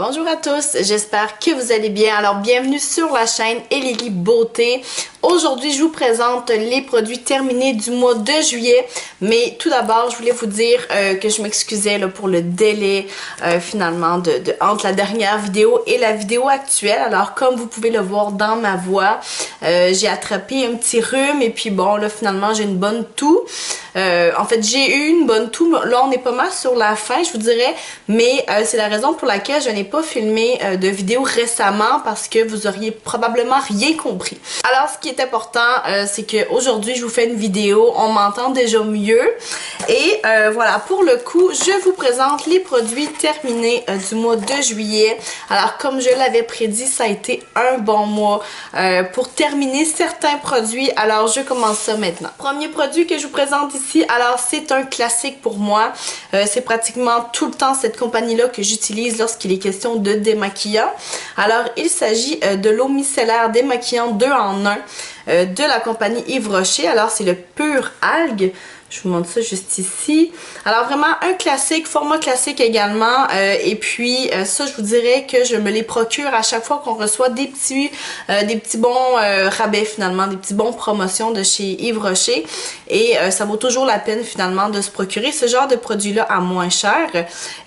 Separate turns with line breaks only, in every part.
Bonjour à tous, j'espère que vous allez bien. Alors bienvenue sur la chaîne Elili Beauté. Aujourd'hui je vous présente les produits terminés du mois de juillet. Mais tout d'abord je voulais vous dire que je m'excusais pour le délai finalement entre la dernière vidéo et la vidéo actuelle. Alors comme vous pouvez le voir dans ma voix, j'ai attrapé un petit rhume et puis bon là finalement j'ai une bonne toux. En fait j'ai eu une bonne toux, là on est pas mal sur la fin je vous dirais, mais c'est la raison pour laquelle je n'ai pas filmé de vidéo récemment parce que vous auriez probablement rien compris. Alors ce qui est important c'est qu'aujourd'hui je vous fais une vidéo, on m'entend déjà mieux et voilà, pour le coup je vous présente les produits terminés du mois de juillet. Alors comme je l'avais prédit, ça a été un bon mois pour terminer certains produits, alors je commence ça maintenant. Premier produit que je vous présente ici, alors c'est un classique pour moi, c'est pratiquement tout le temps cette compagnie là que j'utilise lorsqu'il est question de démaquillant. Alors il s'agit de l'eau micellaire démaquillant 2 en 1 de la compagnie Yves Rocher. Alors c'est le pur algue. Je vous montre ça juste ici. Alors vraiment un classique, format classique également. Et puis ça je vous dirais que je me les procure à chaque fois qu'on reçoit des petits bons rabais finalement, des petits bons promotions de chez Yves Rocher. Et ça vaut toujours la peine finalement de se procurer ce genre de produit là à moins cher.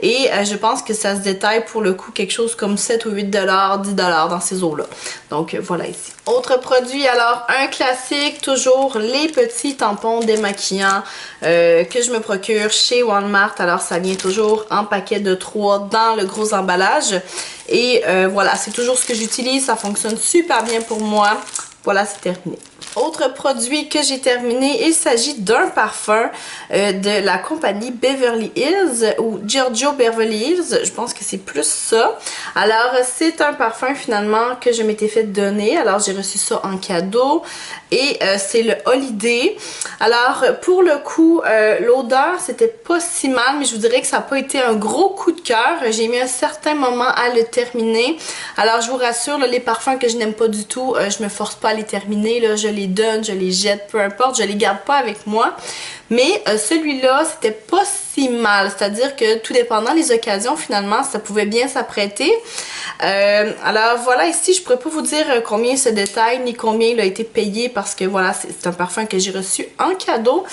Et je pense que ça se détaille pour le coup quelque chose comme 7 ou 8 $, 10 $ dans ces eaux là. Donc voilà ici. Autre produit, alors un classique, toujours les petits tampons démaquillants que je me procure chez Walmart. Alors ça vient toujours en paquet de 3 dans le gros emballage. Et voilà, c'est toujours ce que j'utilise, ça fonctionne super bien pour moi. Voilà, c'est terminé. Autre produit que j'ai terminé, il s'agit d'un parfum de la compagnie Beverly Hills ou Giorgio Beverly Hills, je pense que c'est plus ça. Alors c'est un parfum finalement que je m'étais fait donner, alors j'ai reçu ça en cadeau et c'est le Holiday. Alors pour le coup l'odeur c'était pas si mal, mais je vous dirais que ça n'a pas été un gros coup de cœur. J'ai mis un certain moment à le terminer. Alors je vous rassure, là, les parfums que je n'aime pas du tout, je me force pas à les terminer, là, je les donne, je les jette, peu importe, je les garde pas avec moi. Mais celui-là, c'était pas si mal, c'est-à-dire que tout dépendant des occasions, finalement, ça pouvait bien s'apprêter. Alors voilà, ici, je pourrais pas vous dire combien ce détail, ni combien il a été payé, parce que voilà, c'est un parfum que j'ai reçu en cadeau.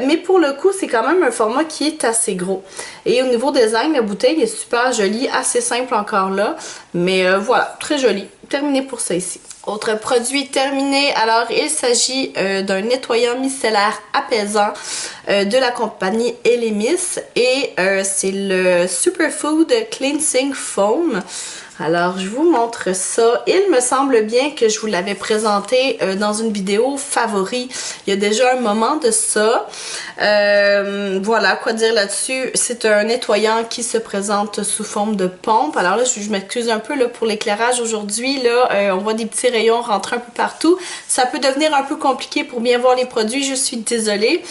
Mais pour le coup, c'est quand même un format qui est assez gros. Et au niveau design, la bouteille est super jolie, assez simple encore là. Mais voilà, très jolie. Terminé pour ça ici. Autre produit terminé, alors il s'agit d'un nettoyant micellaire apaisant de la compagnie Elemis et c'est le Superfood Cleansing Foam. Alors je vous montre ça. Il me semble bien que je vous l'avais présenté dans une vidéo favori. Il y a déjà un moment de ça. Voilà, quoi dire là-dessus. C'est un nettoyant qui se présente sous forme de pompe. Alors là, je m'excuse un peu là, pour l'éclairage aujourd'hui. Là, on voit des petits rayons rentrer un peu partout. Ça peut devenir un peu compliqué pour bien voir les produits. Je suis désolée.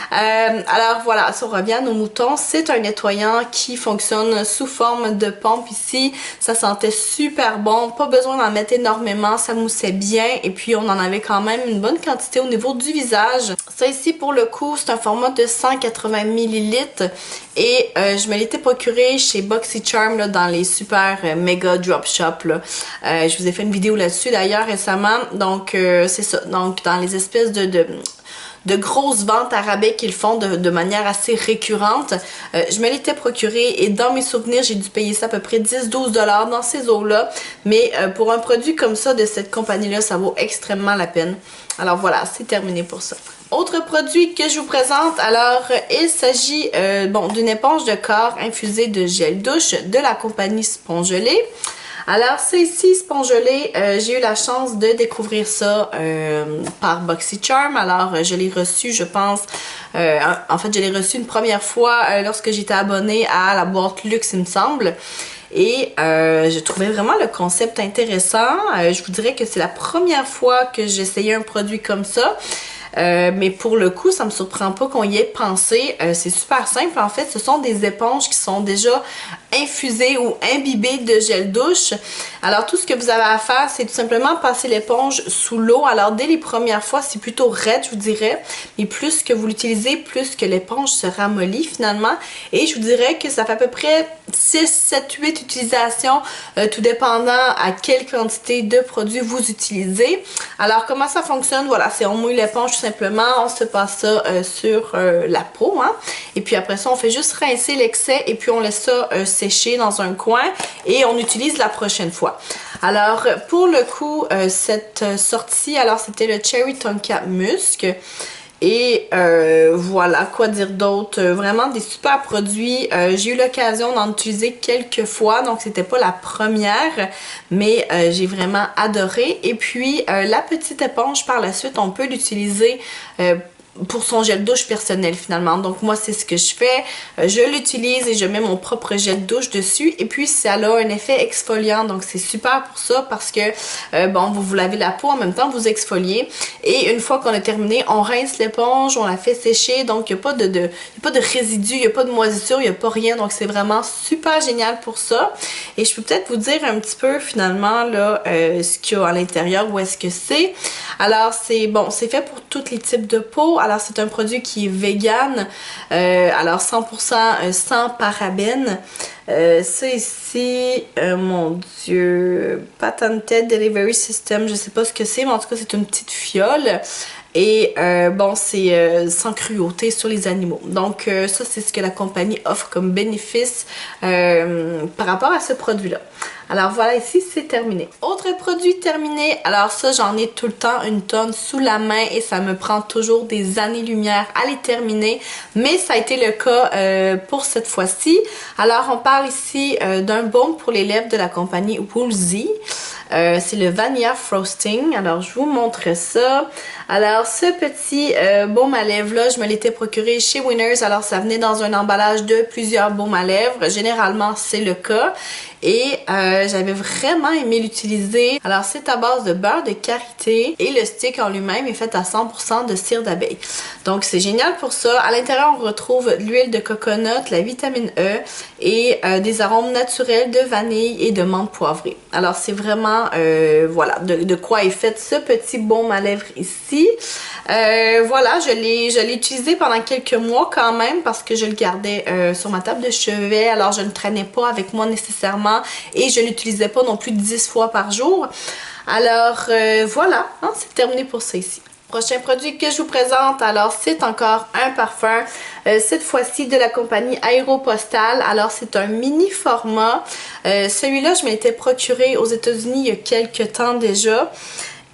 Alors voilà, si on revient à nos moutons, c'est un nettoyant qui fonctionne sous forme de pompe ici. Ça sentait super bon, pas besoin d'en mettre énormément, ça moussait bien et puis on en avait quand même une bonne quantité au niveau du visage. Ça ici pour le coup c'est un format de 180 ml et je me l'étais procuré chez BoxyCharm là, dans les super méga drop shop là. Je vous ai fait une vidéo là-dessus d'ailleurs récemment, donc c'est ça, donc dans les espèces de grosses ventes à rabais qu'ils font de manière assez récurrente. Je me l'étais procuré et dans mes souvenirs, j'ai dû payer ça à peu près 10-12 $ dans ces eaux-là. Mais pour un produit comme ça de cette compagnie-là, ça vaut extrêmement la peine. Alors voilà, c'est terminé pour ça. Autre produit que je vous présente, alors il s'agit d'une éponge de corps infusée de gel douche de la compagnie Spongelé. Alors c'est ici Spongelé, j'ai eu la chance de découvrir ça par BoxyCharm. Alors je l'ai reçu je pense, en fait je l'ai reçu une première fois lorsque j'étais abonnée à la boîte luxe il me semble. Et je trouvais vraiment le concept intéressant. Je vous dirais que c'est la première fois que j'essayais un produit comme ça. Mais pour le coup, ça me surprend pas qu'on y ait pensé. C'est super simple en fait. Ce sont des éponges qui sont déjà infusées ou imbibées de gel douche. Alors tout ce que vous avez à faire, c'est tout simplement passer l'éponge sous l'eau. Alors dès les premières fois, c'est plutôt raide, je vous dirais. Mais plus que vous l'utilisez, plus que l'éponge se ramollit finalement. Et je vous dirais que ça fait à peu près 6, 7, 8 utilisations, tout dépendant à quelle quantité de produits vous utilisez. Alors comment ça fonctionne? Voilà, c'est on mouille l'éponge tout simplement, on se passe ça sur la peau, hein? Et puis après ça, on fait juste rincer l'excès et puis on laisse ça sécher dans un coin et on utilise la prochaine fois. Alors pour le coup, cette sortie, alors c'était le Cherry Tonka Musk. Et voilà, quoi dire d'autre, vraiment des super produits. J'ai eu l'occasion d'en utiliser quelques fois, donc c'était pas la première, mais j'ai vraiment adoré. Et puis la petite éponge par la suite, on peut l'utiliser pour son gel douche personnel finalement. Donc moi c'est ce que je fais, je l'utilise et je mets mon propre gel douche dessus et puis ça a un effet exfoliant, donc c'est super pour ça parce que bon, vous lavez la peau en même temps, vous exfoliez et une fois qu'on a terminé, on rince l'éponge, on la fait sécher, donc il n'y a pas de résidus, il n'y a pas de moisissure, il n'y a pas rien, donc c'est vraiment super génial pour ça. Et je peux peut-être vous dire un petit peu finalement là ce qu'il y a à l'intérieur, où est-ce que c'est. Alors c'est bon, c'est fait pour tous les types de peau. Alors c'est un produit qui est vegan, alors 100% sans parabènes. Ça ici, mon Dieu, Patented Delivery System, je sais pas ce que c'est, mais en tout cas c'est une petite fiole. Et bon, c'est sans cruauté sur les animaux. Donc ça, c'est ce que la compagnie offre comme bénéfice par rapport à ce produit-là. Alors voilà, ici, c'est terminé. Autre produit terminé, alors ça, j'en ai tout le temps une tonne sous la main et ça me prend toujours des années-lumière à les terminer. Mais ça a été le cas pour cette fois-ci. Alors, on parle ici d'un baume pour les lèvres de la compagnie Woolsey. C'est le Vanilla Frosting. Alors, je vous montre ça. Alors, ce petit baume à lèvres là, je me l'étais procuré chez Winners. Alors, ça venait dans un emballage de plusieurs baumes à lèvres. Généralement, c'est le cas. Et j'avais vraiment aimé l'utiliser. Alors, c'est à base de beurre de karité et le stick en lui-même est fait à 100% de cire d'abeille. Donc, c'est génial pour ça. À l'intérieur, on retrouve l'huile de coconut, la vitamine E et des arômes naturels de vanille et de menthe poivrée. Alors, c'est vraiment, voilà, de quoi est fait ce petit baume à lèvres ici. Voilà, je l'ai utilisé pendant quelques mois quand même parce que je le gardais sur ma table de chevet. Alors, je ne traînais pas avec moi nécessairement et je l'utilisais pas non plus 10 fois par jour. Alors, voilà, hein, c'est terminé pour ça ici. Prochain produit que je vous présente, alors c'est encore un parfum, cette fois-ci de la compagnie Aéropostale. Alors c'est un mini format, celui-là je m'étais procuré aux États-Unis il y a quelques temps déjà.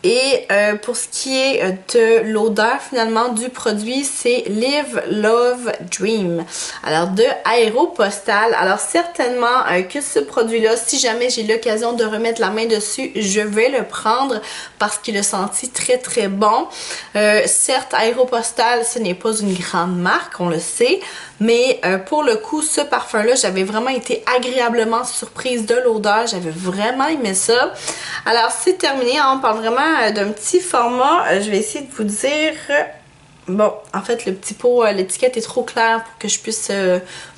Et pour ce qui est de l'odeur finalement du produit, c'est Live, Love, Dream. Alors de Aéropostale. Alors certainement que ce produit-là, si jamais j'ai l'occasion de remettre la main dessus, je vais le prendre parce qu'il a senti très très bon. Certes, Aéropostale, ce n'est pas une grande marque, on le sait. Mais pour le coup, ce parfum-là, j'avais vraiment été agréablement surprise de l'odeur. J'avais vraiment aimé ça. Alors, c'est terminé. On parle vraiment d'un petit format. Je vais essayer de vous dire... Bon, en fait, le petit pot, l'étiquette est trop claire pour que je puisse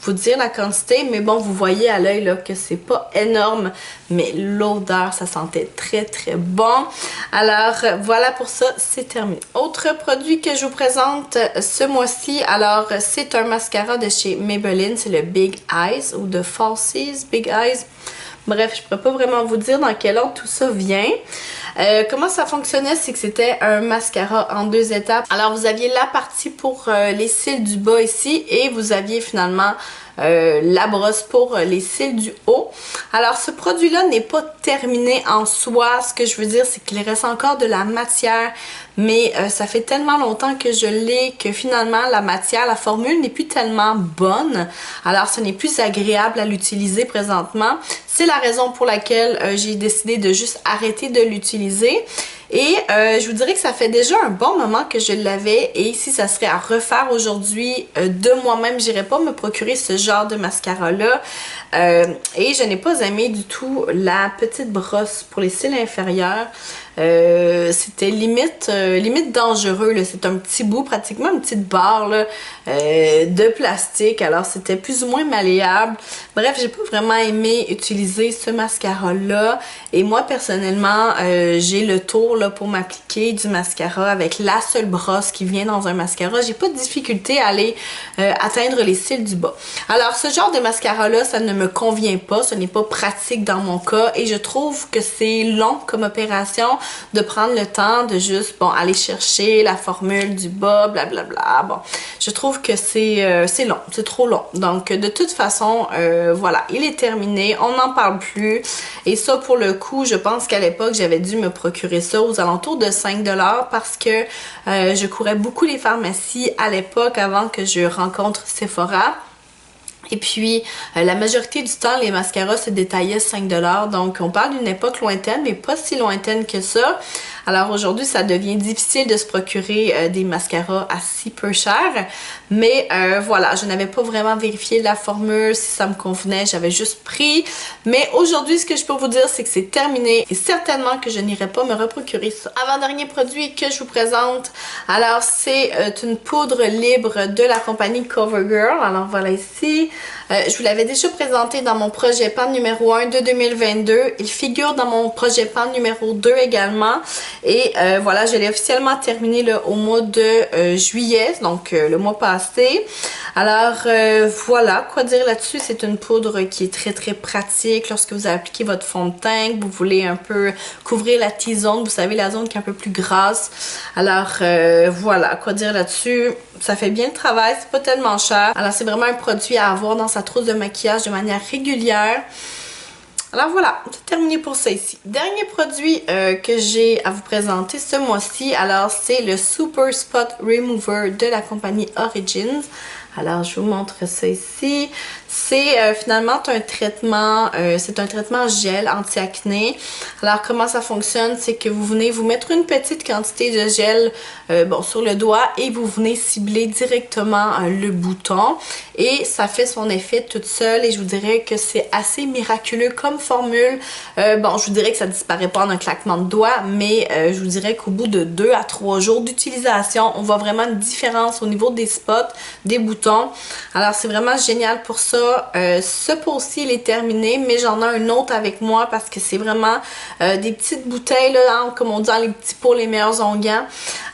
vous dire la quantité. Mais bon, vous voyez à l'œil là que c'est pas énorme. Mais l'odeur, ça sentait très très bon. Alors, voilà pour ça, c'est terminé. Autre produit que je vous présente ce mois-ci. Alors, c'est un mascara de chez Maybelline. C'est le Big Eyes ou de Falsies Big Eyes. Bref, je ne pourrais pas vraiment vous dire dans quel ordre tout ça vient. Comment ça fonctionnait, c'est que c'était un mascara en 2 étapes. Alors, vous aviez la partie pour les cils du bas ici et vous aviez finalement la brosse pour les cils du haut. Alors, ce produit-là n'est pas terminé en soi. Ce que je veux dire, c'est qu'il reste encore de la matière. Mais ça fait tellement longtemps que je l'ai que finalement la matière, la formule n'est plus tellement bonne. Alors ce n'est plus agréable à l'utiliser présentement. C'est la raison pour laquelle j'ai décidé de juste arrêter de l'utiliser. Et je vous dirais que ça fait déjà un bon moment que je l'avais et si ça serait à refaire aujourd'hui de moi-même, j'irais pas me procurer ce genre de mascara-là. Et je n'ai pas aimé du tout la petite brosse pour les cils inférieurs. C'était limite dangereux, là. C'est un petit bout, pratiquement une petite barre là, de plastique, alors c'était plus ou moins malléable. Bref, j'ai pas vraiment aimé utiliser ce mascara-là. Et moi, personnellement, j'ai le tour là, pour m'appliquer du mascara avec la seule brosse qui vient dans un mascara. J'ai pas de difficulté à aller atteindre les cils du bas. Alors, ce genre de mascara-là, ça ne me convient pas. Ce n'est pas pratique dans mon cas. Et je trouve que c'est long comme opération de prendre le temps de juste, bon, aller chercher la formule du bas, blablabla. Bon, je trouve que c'est long. C'est trop long. Donc, de toute façon, voilà, il est terminé. On n'en parle plus. Et ça, pour le coup, je pense qu'à l'époque, j'avais dû me procurer ça aux alentours de 5$ parce que je courais beaucoup les pharmacies à l'époque avant que je rencontre Sephora. Et puis, la majorité du temps, les mascaras se détaillaient 5$. Donc, on parle d'une époque lointaine, mais pas si lointaine que ça. Alors, aujourd'hui, ça devient difficile de se procurer des mascaras à si peu cher. Mais voilà, je n'avais pas vraiment vérifié la formule, si ça me convenait. J'avais juste pris. Mais aujourd'hui, ce que je peux vous dire, c'est que c'est terminé. Et certainement que je n'irai pas me reprocurer ça. Avant-dernier produit que je vous présente, alors c'est une poudre libre de la compagnie CoverGirl. Alors, voilà ici. Je vous l'avais déjà présenté dans mon projet PAN numéro 1 de 2022. Il figure dans mon projet PAN numéro 2 également. Et voilà, je l'ai officiellement terminé là, au mois de juillet, donc le mois passé. Alors voilà, quoi dire là-dessus, c'est une poudre qui est très très pratique lorsque vous appliquez votre fond de teint, que vous voulez un peu couvrir la T-zone, vous savez la zone qui est un peu plus grasse. Alors voilà, quoi dire là-dessus, ça fait bien le travail, c'est pas tellement cher. Alors c'est vraiment un produit à avoir dans sa trousse de maquillage de manière régulière. Alors voilà, c'est terminé pour ça ici. Dernier produit que j'ai à vous présenter ce mois-ci, alors c'est le Super Spot Remover de la compagnie Origins. Alors je vous montre ça ici. C'est finalement un traitement, c'est un traitement gel anti-acné. Alors comment ça fonctionne, c'est que vous venez vous mettre une petite quantité de gel bon, sur le doigt et vous venez cibler directement le bouton et ça fait son effet toute seule et je vous dirais que c'est assez miraculeux comme formule. Bon, je vous dirais que ça disparaît pas en un claquement de doigts, mais je vous dirais qu'au bout de 2 à 3 jours d'utilisation, on voit vraiment une différence au niveau des spots, des boutons. Alors c'est vraiment génial pour ça. Ce pot-ci il est terminé, mais j'en ai un autre avec moi parce que c'est vraiment des petites bouteilles là, hein, comme on dit dans les petits pots, les meilleurs onguents.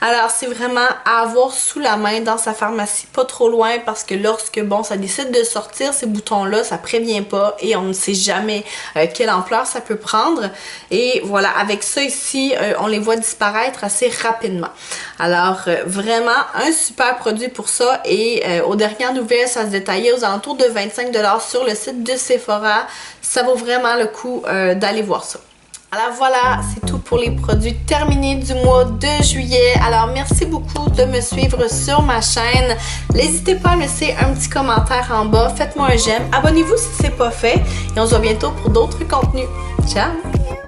Alors c'est vraiment à avoir sous la main dans sa pharmacie, pas trop loin parce que lorsque bon ça décide de sortir ces boutons là, ça prévient pas et on ne sait jamais quelle ampleur ça peut prendre. Et voilà, avec ça ici, on les voit disparaître assez rapidement. Alors vraiment un super produit pour ça et aux dernières nouvelles, ça se détaillait aux alentours de 25$ sur le site de Sephora. Ça vaut vraiment le coup d'aller voir ça. Alors voilà, c'est tout pour les produits terminés du mois de juillet. Alors merci beaucoup de me suivre sur ma chaîne. N'hésitez pas à me laisser un petit commentaire en bas. Faites-moi un j'aime. Abonnez-vous si ce n'est pas fait. Et on se voit bientôt pour d'autres contenus. Ciao!